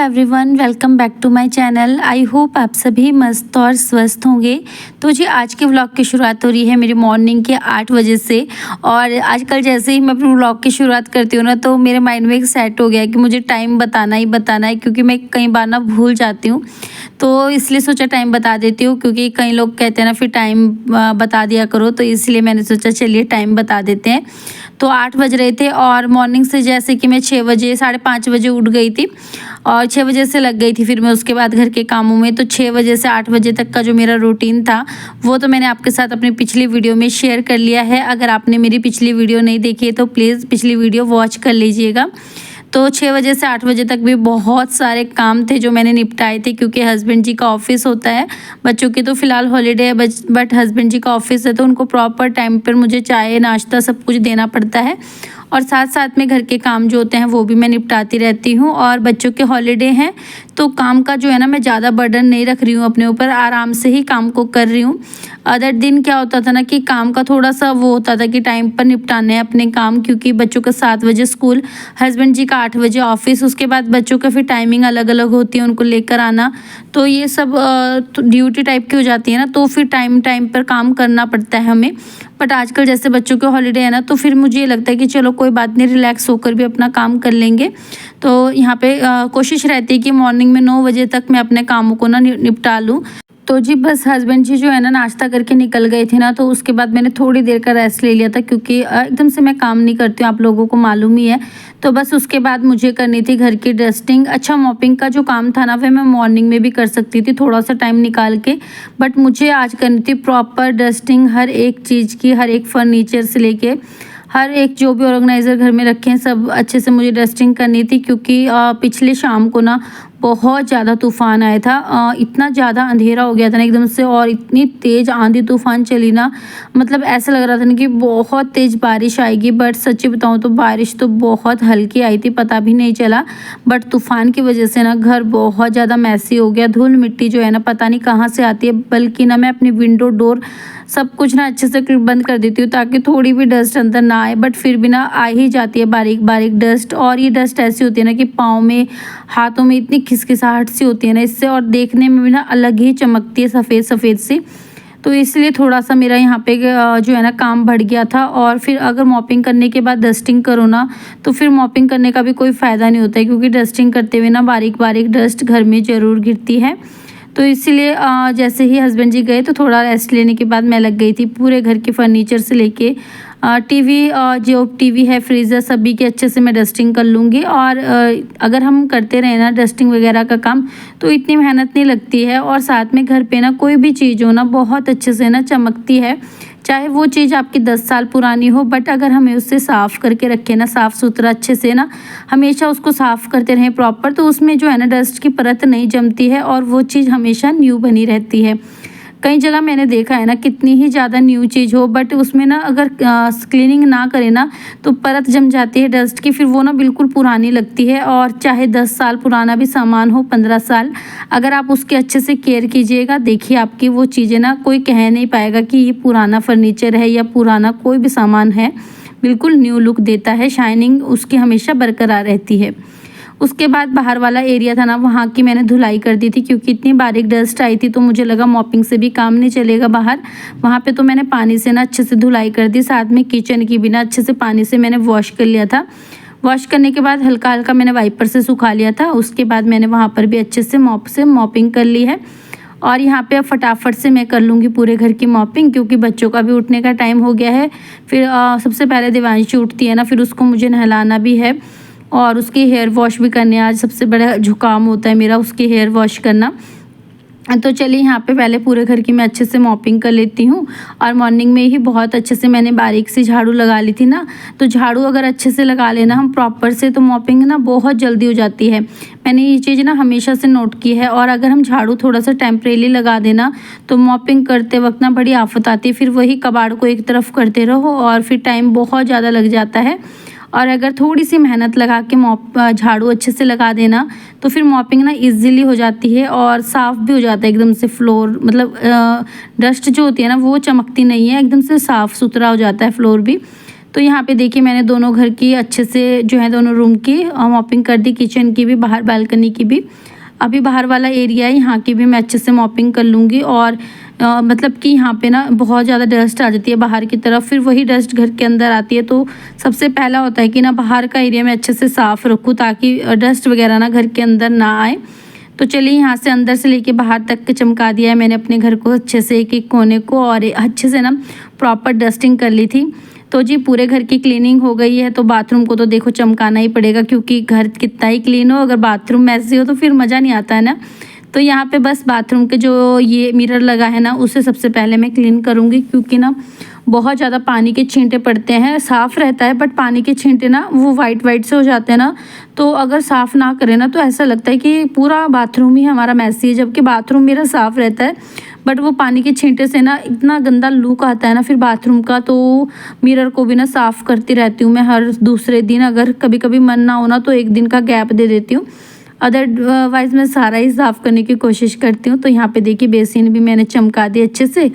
Everyone, welcome back to my channel. I hope आप सभी मस्त और स्वस्थ होंगे। तो जी आज के व्लॉग की शुरुआत हो रही है मेरी मॉर्निंग के 8 बजे से। और आजकल जैसे ही मैं अपने व्लॉग की शुरुआत करती हूँ ना, तो मेरे माइंड में एक सेट हो गया है कि मुझे टाइम बताना ही बताना है, क्योंकि मैं कई बार ना भूल जाती हूँ। तो इसलिए सोचा टाइम बता देती हूँ, क्योंकि कई लोग कहते हैं ना फिर टाइम बता दिया करो, तो इसलिए मैंने सोचा चलिए टाइम बता देते हैं। तो 8 बज रहे थे और मॉर्निंग से जैसे कि मैं 6 बजे 5:30 बजे उठ गई थी और 6 बजे से लग गई थी फिर मैं उसके बाद घर के कामों में। तो 6 बजे से 8 बजे तक का जो मेरा रूटीन था वो तो मैंने आपके साथ अपनी पिछली वीडियो में शेयर कर लिया है। अगर आपने मेरी पिछली वीडियो नहीं देखी है तो प्लीज़ पिछली वीडियो वॉच कर लीजिएगा। तो 6 बजे से 8 बजे तक भी बहुत सारे काम थे जो मैंने निपटाए थे, क्योंकि हस्बैंड जी का ऑफिस होता है। बच्चों की तो फ़िलहाल हॉलीडे है, बट हस्बैंड जी का ऑफिस है, तो उनको प्रॉपर टाइम पर मुझे चाय नाश्ता सब कुछ देना पड़ता है। और साथ साथ में घर के काम जो होते हैं वो भी मैं निपटाती रहती हूँ। और बच्चों के हॉलीडे हैं तो काम का जो है ना मैं ज़्यादा बर्डन नहीं रख रही हूँ अपने ऊपर, आराम से ही काम को कर रही हूँ। अदर दिन क्या होता था ना कि काम का थोड़ा सा वो होता था कि टाइम पर निपटाने हैं अपने काम, क्योंकि बच्चों का 7 बजे स्कूल, हस्बैंड जी का 8 बजे ऑफिस, उसके बाद बच्चों का फिर टाइमिंग अलग अलग होती है उनको लेकर आना। तो ये सब ड्यूटी टाइप की हो जाती है ना, तो फिर टाइम टाइम पर काम करना पड़ता है हमें। बट आजकल जैसे बच्चों के हॉलीडे है ना, तो फिर मुझे ये लगता है कि चलो कोई बात नहीं, रिलैक्स होकर भी अपना काम कर लेंगे। तो यहाँ पे कोशिश रहती है कि मॉर्निंग में 9 बजे तक मैं अपने कामों को ना निपटा लूँ। तो जी बस हस्बैंड जी जो है ना नाश्ता करके निकल गए थे ना, तो उसके बाद मैंने थोड़ी देर का रेस्ट ले लिया था, क्योंकि एकदम से मैं काम नहीं करती हूँ, आप लोगों को मालूम ही है। तो बस उसके बाद मुझे करनी थी घर की डस्टिंग। अच्छा, मॉपिंग का जो काम था ना वह मैं मॉर्निंग में भी कर सकती थी थोड़ा सा टाइम निकाल के, बट मुझे आज करनी थी प्रॉपर डस्टिंग, हर एक चीज़ की, हर एक फर्नीचर से लेके हर एक जो भी ऑर्गेनाइज़र घर में रखे हैं सब अच्छे से मुझे डस्टिंग करनी थी। क्योंकि पिछले शाम को ना बहुत ज़्यादा तूफ़ान आया था, इतना ज़्यादा अंधेरा हो गया था ना एकदम से, और इतनी तेज़ आंधी तूफ़ान चली ना, मतलब ऐसा लग रहा था ना कि बहुत तेज़ बारिश आएगी। बट सच्ची बताऊँ तो बारिश तो बहुत हल्की आई थी, पता भी नहीं चला। बट तूफ़ान की वजह से ना घर बहुत ज़्यादा मैसी हो गया, धूल मिट्टी जो है ना पता नहीं कहाँ से आती है। बल्कि ना मैं अपनी विंडो डोर सब कुछ ना अच्छे से बंद कर देती हूँ ताकि थोड़ी भी डस्ट अंदर ना आए, बट फिर भी ना आ ही जाती है बारीक बारीक डस्ट। और ये डस्ट ऐसी होती है ना कि पाँव में, हाथों में इतनी खिसखिसाहट सी होती है ना इससे, और देखने में भी ना अलग ही चमकती है सफ़ेद सफ़ेद सी। तो इसलिए थोड़ा सा मेरा यहाँ पे जो है ना काम बढ़ गया था। और फिर अगर मॉपिंग करने के बाद डस्टिंग करो ना, तो फिर मॉपिंग करने का भी कोई फ़ायदा नहीं होता है, क्योंकि डस्टिंग करते हुए ना बारीक बारीक डस्ट घर में ज़रूर गिरती है। तो इसीलिए जैसे ही हस्बैंड जी गए तो थोड़ा रेस्ट लेने के बाद मैं लग गई थी पूरे घर के फर्नीचर से लेके टीवी, जो टीवी है, फ्रीज़र, सभी के अच्छे से मैं डस्टिंग कर लूँगी। और अगर हम करते रहे ना डस्टिंग वगैरह का काम तो इतनी मेहनत नहीं लगती है, और साथ में घर पे ना कोई भी चीज़ हो ना बहुत अच्छे से ना चमकती है। चाहे वो चीज़ आपकी 10 साल पुरानी हो, बट अगर हमें उससे साफ़ करके रखें ना, साफ़ सुथरा अच्छे से ना, हमेशा उसको साफ़ करते रहें प्रॉपर, तो उसमें जो है ना डस्ट की परत नहीं जमती है और वो चीज़ हमेशा न्यू बनी रहती है। कई जगह मैंने देखा है ना कितनी ही ज़्यादा न्यू चीज़ हो, बट उसमें ना अगर क्लीनिंग ना करें ना तो परत जम जाती है डस्ट की, फिर वो ना बिल्कुल पुरानी लगती है। और चाहे 10 साल पुराना भी सामान हो, 15 साल, अगर आप उसके अच्छे से केयर कीजिएगा, देखिए आपकी वो चीज़ें ना कोई कह नहीं पाएगा कि ये पुराना फर्नीचर है या पुराना कोई भी सामान है, बिल्कुल न्यू लुक देता है, शाइनिंग उसकी हमेशा बरकरार रहती है। उसके बाद बाहर वाला एरिया था ना, वहाँ की मैंने धुलाई कर दी थी, क्योंकि इतनी बारीक डस्ट आई थी तो मुझे लगा मॉपिंग से भी काम नहीं चलेगा बाहर। वहाँ पे तो मैंने पानी से ना अच्छे से धुलाई कर दी, साथ में किचन की भी ना अच्छे से पानी से मैंने वॉश कर लिया था। वॉश करने के बाद हल्का हल्का मैंने वाइपर से सुखा लिया था, उसके बाद मैंने वहाँ पर भी अच्छे से मॉपिंग कर ली है। और यहाँ पे अब फटाफट से मैं कर लूँगी पूरे घर की मॉपिंग, क्योंकि बच्चों का भी उठने का टाइम हो गया है। फिर सबसे पहले देवांशी उठती है ना, फिर उसको मुझे नहलाना भी है और उसकी हेयर वॉश भी करने, आज सबसे बड़ा झुकाम होता है मेरा उसकी हेयर वॉश करना। तो चलिए यहाँ पे पहले पूरे घर की मैं अच्छे से मॉपिंग कर लेती हूँ। और मॉर्निंग में ही बहुत अच्छे से मैंने बारीक सी झाड़ू लगा ली थी ना, तो झाड़ू अगर अच्छे से लगा लेना हम प्रॉपर से तो मॉपिंग ना बहुत जल्दी हो जाती है। मैंने ये चीज़ ना हमेशा से नोट की है। और अगर हम झाड़ू थोड़ा सा टेम्परेली लगा देना तो मॉपिंग करते वक्त ना बड़ी आफत आती है, फिर वही कबाड़ को एक तरफ करते रहो और फिर टाइम बहुत ज़्यादा लग जाता है। और अगर थोड़ी सी मेहनत लगा के झाड़ू अच्छे से लगा देना तो फिर मॉपिंग ना इजीली हो जाती है और साफ़ भी हो जाता है एकदम से फ्लोर, मतलब डस्ट जो होती है ना वो चमकती नहीं है, एकदम से साफ़ सुथरा हो जाता है फ्लोर भी। तो यहाँ पे देखिए मैंने दोनों घर की अच्छे से जो है दोनों रूम की मॉपिंग कर दी, किचन की भी, बाहर बालकनी की भी। अभी बाहर वाला एरिया है यहाँ की भी मैं अच्छे से मॉपिंग कर लूँगी। और मतलब कि यहाँ पे ना बहुत ज़्यादा डस्ट आ जाती है बाहर की तरफ, फिर वही डस्ट घर के अंदर आती है। तो सबसे पहला होता है कि ना बाहर का एरिया मैं अच्छे से साफ़ रखूँ ताकि डस्ट वगैरह ना घर के अंदर ना आए। तो चलिए यहाँ से अंदर से लेके बाहर तक के चमका दिया है मैंने अपने घर को अच्छे से, एक एक कोने को, और अच्छे से ना प्रॉपर डस्टिंग कर ली थी। तो जी पूरे घर की क्लीनिंग हो गई है। तो बाथरूम को तो देखो चमकाना ही पड़ेगा, क्योंकि घर कितना ही क्लीन हो, अगर बाथरूम मैसी हो तो फिर मज़ा नहीं आता है ना। तो यहाँ पे बस बाथरूम के जो ये मिरर लगा है ना, उसे सबसे पहले मैं क्लीन करूँगी, क्योंकि ना बहुत ज़्यादा पानी के छींटे पड़ते हैं। साफ़ रहता है बट पानी के छींटे ना वो वाइट वाइट से हो जाते हैं ना, तो अगर साफ़ ना करें ना तो ऐसा लगता है कि पूरा बाथरूम ही हमारा मैसी है, जबकि बाथरूम मेरा साफ़ रहता है। बट वो पानी के छींटे से ना इतना गंदा लुक आता है ना फिर बाथरूम का। तो मिरर को भी ना साफ़ करती रहती हूँ मैं हर दूसरे दिन, अगर कभी कभी मन ना हो ना तो एक दिन का गैप दे देती हूँ, अदरवाइज़ मैं सारा ही साफ़ करने की कोशिश करती हूँ। तो यहाँ पे देखिए बेसिन भी मैंने चमका दी अच्छे से,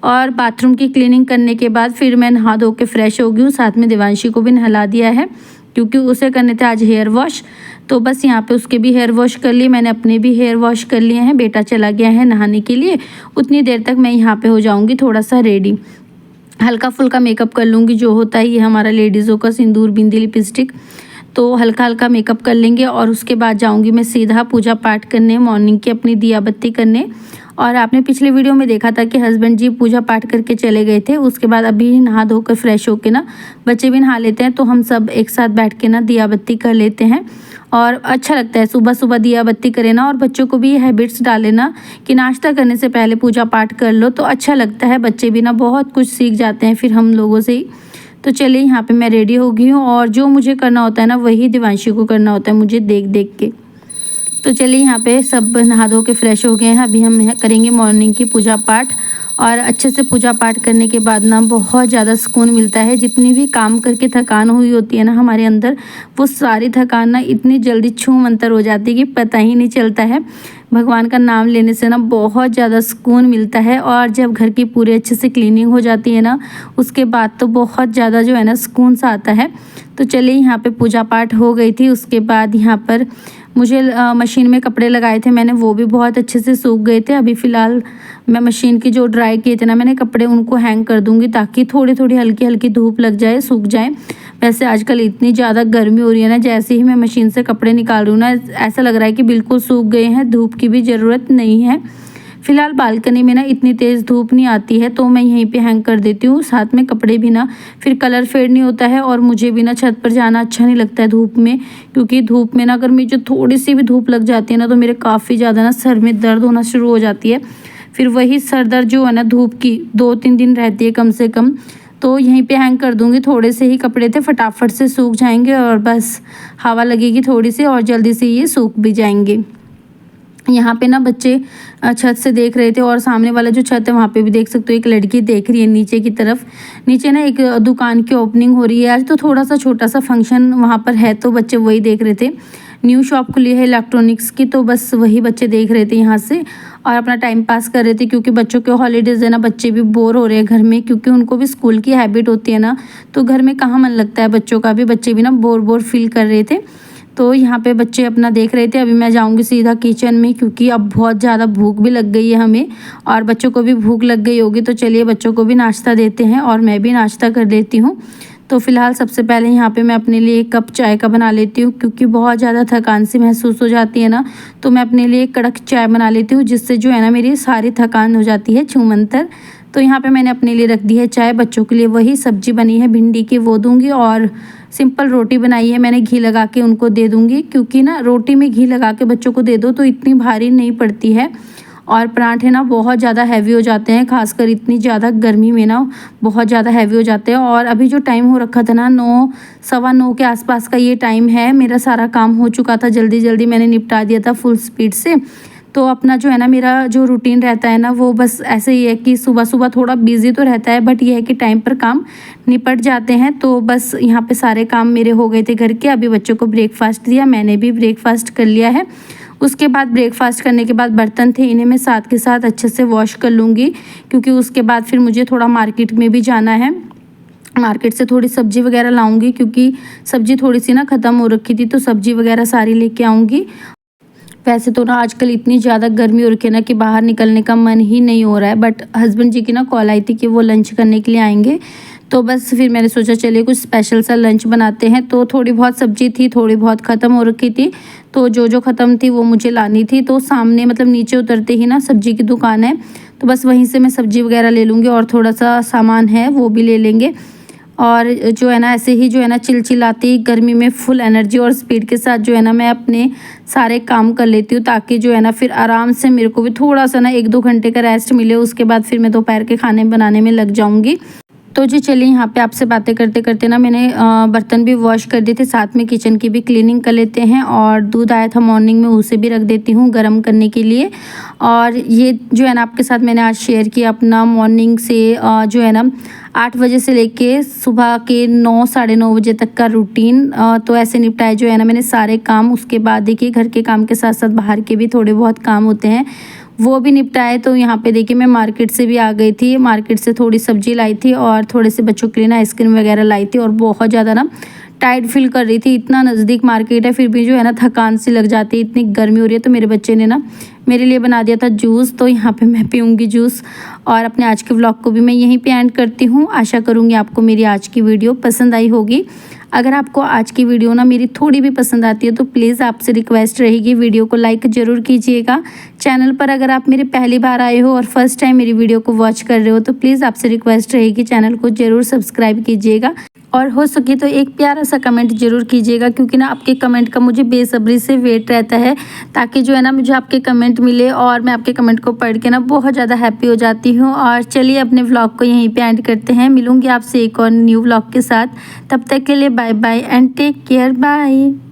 और बाथरूम की क्लीनिंग करने के बाद फिर मैं नहा धो के फ्रेश हो गई हूँ। साथ में देवांशी को भी नहला दिया है, क्योंकि उसे करने थे आज हेयर वॉश। तो बस यहाँ पे उसके भी हेयर वॉश कर लिए, मैंने अपने भी हेयर वॉश कर लिए हैं। बेटा चला गया है नहाने के लिए, उतनी देर तक मैं यहाँ पे हो जाऊँगी थोड़ा सा रेडी, हल्का फुल्का मेकअप कर लूँगी, जो होता है ये हमारा लेडीज़ों का, सिंदूर, बिंदी, लिपस्टिक। तो हल्का हल्का मेकअप कर लेंगे और उसके बाद जाऊंगी मैं सीधा पूजा पाठ करने, मॉर्निंग की अपनी दिया बत्ती करने। और आपने पिछले वीडियो में देखा था कि हस्बैंड जी पूजा पाठ करके चले गए थे। उसके बाद अभी नहा धोकर फ्रेश होके ना बच्चे भी नहा लेते हैं, तो हम सब एक साथ बैठ के ना दिया बत्ती कर लेते हैं। और अच्छा लगता है सुबह सुबह दिया बत्ती करें ना, और बच्चों को भी ये हैबिट्स डाले ना कि नाश्ता करने से पहले पूजा पाठ कर लो, तो अच्छा लगता है। बच्चे भी ना बहुत कुछ सीख जाते हैं फिर हम लोगों से ही। तो चलिए यहाँ पे मैं रेडी हो गई हूँ, और जो मुझे करना होता है ना वही दिवांशी को करना होता है मुझे देख देख के। तो चलिए यहाँ पे सब नहा धो के फ्रेश हो गए हैं। अभी हम करेंगे मॉर्निंग की पूजा पाठ, और अच्छे से पूजा पाठ करने के बाद ना बहुत ज़्यादा सुकून मिलता है। जितनी भी काम करके थकान हुई होती है ना हमारे अंदर, वो सारी थकान ना इतनी जल्दी छू मंतर हो जाती है कि पता ही नहीं चलता है। भगवान का नाम लेने से ना बहुत ज़्यादा सुकून मिलता है, और जब घर की पूरी अच्छे से क्लीनिंग हो जाती है ना उसके बाद तो बहुत ज़्यादा जो है ना सुकून सा आता है। तो चलिए यहाँ पे पूजा पाठ हो गई थी। उसके बाद यहाँ पर मुझे मशीन में कपड़े लगाए थे मैंने, वो भी बहुत अच्छे से सूख गए थे। अभी फ़िलहाल मैं मशीन की जो ड्राई किए थे ना मैंने कपड़े, उनको हैंग कर दूँगी ताकि थोड़ी थोड़ी हल्की हल्की धूप लग जाए, सूख जाए। वैसे आजकल इतनी ज़्यादा गर्मी हो रही है ना, जैसे ही मैं मशीन से कपड़े निकाल रही हूँ ना ऐसा लग रहा है कि बिल्कुल सूख गए हैं, धूप की भी ज़रूरत नहीं है। फ़िलहाल बालकनी में ना इतनी तेज़ धूप नहीं आती है, तो मैं यहीं पे हैंग कर देती हूँ। साथ में कपड़े भी ना फिर कलर फेड नहीं होता है, और मुझे भी ना छत पर जाना अच्छा नहीं लगता है धूप में, क्योंकि धूप में ना अगर मुझे थोड़ी सी भी धूप लग जाती है ना तो मेरे काफ़ी ज़्यादा ना सर में दर्द होना शुरू हो जाती है। फिर वही सर दर्द जो है ना धूप की 2-3 दिन रहती है कम से कम। तो यहीं पे हैंग कर दूँगी, थोड़े से ही कपड़े थे, फटाफट से सूख जाएंगे, और बस हवा लगेगी थोड़ी सी और जल्दी से ये सूख भी जाएंगे। यहाँ पे ना बच्चे छत से देख रहे थे, और सामने वाला जो छत है वहाँ पे भी देख सकते हो एक लड़की देख रही है नीचे की तरफ। नीचे ना एक दुकान की ओपनिंग हो रही है आज, तो थोड़ा सा छोटा सा फंक्शन वहाँ पर है, तो बच्चे वही देख रहे थे। न्यू शॉप खुली है इलेक्ट्रॉनिक्स की, तो बस वही बच्चे देख रहे थे यहाँ से और अपना टाइम पास कर रहे थे, क्योंकि बच्चों के हॉलीडेज़ है ना, बच्चे भी बोर हो रहे हैं घर में, क्योंकि उनको भी स्कूल की हैबिट होती है ना, तो घर में कहाँ मन लगता है बच्चों का भी। बच्चे भी ना बोर फील कर रहे थे, तो यहाँ पे बच्चे अपना देख रहे थे। अभी मैं जाऊँगी सीधा किचन में, क्योंकि अब बहुत ज़्यादा भूख भी लग गई है हमें, और बच्चों को भी भूख लग गई होगी। तो चलिए बच्चों को भी नाश्ता देते हैं, और मैं भी नाश्ता कर लेती हूँ। तो फ़िलहाल सबसे पहले यहाँ पे मैं अपने लिए 1 कप चाय का बना लेती हूँ, क्योंकि बहुत ज़्यादा थकान सी महसूस हो जाती है ना, तो मैं अपने लिए कड़क चाय बना लेती हूँ, जिससे जो है ना मेरी सारी थकान हो जाती है छूमंतर। तो यहाँ पे मैंने अपने लिए रख दी है चाय, बच्चों के लिए वही सब्जी बनी है भिंडी की, वो दूंगी, और सिंपल रोटी बनाई है मैंने, घी लगा के उनको दे दूंगी, क्योंकि ना रोटी में घी लगा के बच्चों को दे दो तो इतनी भारी नहीं पड़ती है। और पराठे ना बहुत ज़्यादा हैवी हो जाते हैं, खासकर इतनी ज़्यादा गर्मी में ना बहुत ज़्यादा हैवी हो जाते हैं। और अभी जो टाइम हो रखा था ना 9, सवा 9 के आसपास का ये टाइम है, मेरा सारा काम हो चुका था, जल्दी जल्दी मैंने निपटा दिया था फुल स्पीड से। तो अपना जो है ना मेरा जो रूटीन रहता है ना वो बस ऐसे ही है कि सुबह सुबह थोड़ा बिजी तो रहता है, बट ये है कि टाइम पर काम निपट जाते हैं। तो बस यहाँ पे सारे काम मेरे हो गए थे घर के। अभी बच्चों को ब्रेकफास्ट दिया, मैंने भी ब्रेकफास्ट कर लिया है। उसके बाद ब्रेकफास्ट करने के बाद बर्तन थे, इन्हें मैं साथ के साथ अच्छे से वॉश कर लूँगी, क्योंकि उसके बाद फिर मुझे थोड़ा मार्केट में भी जाना है। मार्केट से थोड़ी सब्ज़ी वगैरह लाऊंगी, क्योंकि सब्ज़ी थोड़ी सी ना ख़त्म हो रखी थी, तो सब्ज़ी वगैरह सारी लेके आऊँगी। वैसे तो ना आजकल इतनी ज़्यादा गर्मी हो रखी है ना कि बाहर निकलने का मन ही नहीं हो रहा है, बट हस्बैंड जी की ना कॉल आई थी कि वो लंच करने के लिए आएंगे, तो बस फिर मैंने सोचा चलिए कुछ स्पेशल सा लंच बनाते हैं। तो थोड़ी बहुत सब्ज़ी थी, थोड़ी बहुत ख़त्म हो रखी थी, तो जो जो ख़त्म थी वो मुझे लानी थी। तो सामने मतलब नीचे उतरते ही ना सब्ज़ी की दुकान है, तो बस वहीं से मैं सब्ज़ी वगैरह ले लूँगी और थोड़ा सा सामान है वो भी ले लेंगे। और जो है ना ऐसे ही जो है ना चिलचिलाती गर्मी में फुल एनर्जी और स्पीड के साथ जो है ना मैं अपने सारे काम कर लेती हूँ, ताकि जो है ना फिर आराम से मेरे को भी थोड़ा सा ना 1-2 घंटे का रेस्ट मिले। उसके बाद फिर मैं दोपहर के खाने बनाने में लग जाऊँगी। तो जी चलिए, यहाँ पे आपसे बातें करते करते ना मैंने बर्तन भी वॉश कर दिए थे, साथ में किचन की भी क्लीनिंग कर लेते हैं। और दूध आया था मॉर्निंग में, उसे भी रख देती हूँ गर्म करने के लिए। और ये जो है ना आपके साथ मैंने आज शेयर किया अपना मॉर्निंग से जो है ना 8 बजे से लेके सुबह के 9 साढ़े 9 बजे तक का रूटीन। तो ऐसे निपटाए जो है ना मैंने सारे काम। उसके बाद देखिए घर के काम के साथ साथ बाहर के भी थोड़े बहुत काम होते हैं, वो भी निपटाए। तो यहाँ पे देखिए मैं मार्केट से भी आ गई थी, मार्केट से थोड़ी सब्जी लाई थी और थोड़े से बच्चों के लिए ना आइसक्रीम वगैरह लाई थी। और बहुत ज़्यादा ना टाइट फील कर रही थी, इतना नज़दीक मार्केट है फिर भी जो है ना थकान सी लग जाती है, इतनी गर्मी हो रही है। तो मेरे बच्चे ने ना मेरे लिए बना दिया था जूस, तो यहाँ पे मैं पीऊँगी जूस। और अपने आज के व्लॉग को भी मैं यहीं पे एंड करती हूँ। आशा करूँगी आपको मेरी आज की वीडियो पसंद आई होगी। अगर आपको आज की वीडियो ना मेरी थोड़ी भी पसंद आती है तो प्लीज़ आपसे रिक्वेस्ट रहेगी वीडियो को लाइक ज़रूर कीजिएगा। चैनल पर अगर आप मेरे पहली बार आए हो और फर्स्ट टाइम मेरी वीडियो को वॉच कर रहे हो तो प्लीज़ आपसे रिक्वेस्ट रहेगी चैनल को ज़रूर सब्सक्राइब कीजिएगा। और हो सके तो एक प्यारा सा कमेंट ज़रूर कीजिएगा, क्योंकि ना आपके कमेंट का मुझे बेसब्री से वेट रहता है, ताकि जो है ना मुझे आपके कमेंट मिले और मैं आपके कमेंट को पढ़ के ना बहुत ज़्यादा हैप्पी हो जाती हूँ। और चलिए अपने व्लॉग को यहीं पे एंड करते हैं, मिलूँगी आपसे एक और न्यू व्लॉग के साथ। तब तक के लिए bye bye and take care, bye.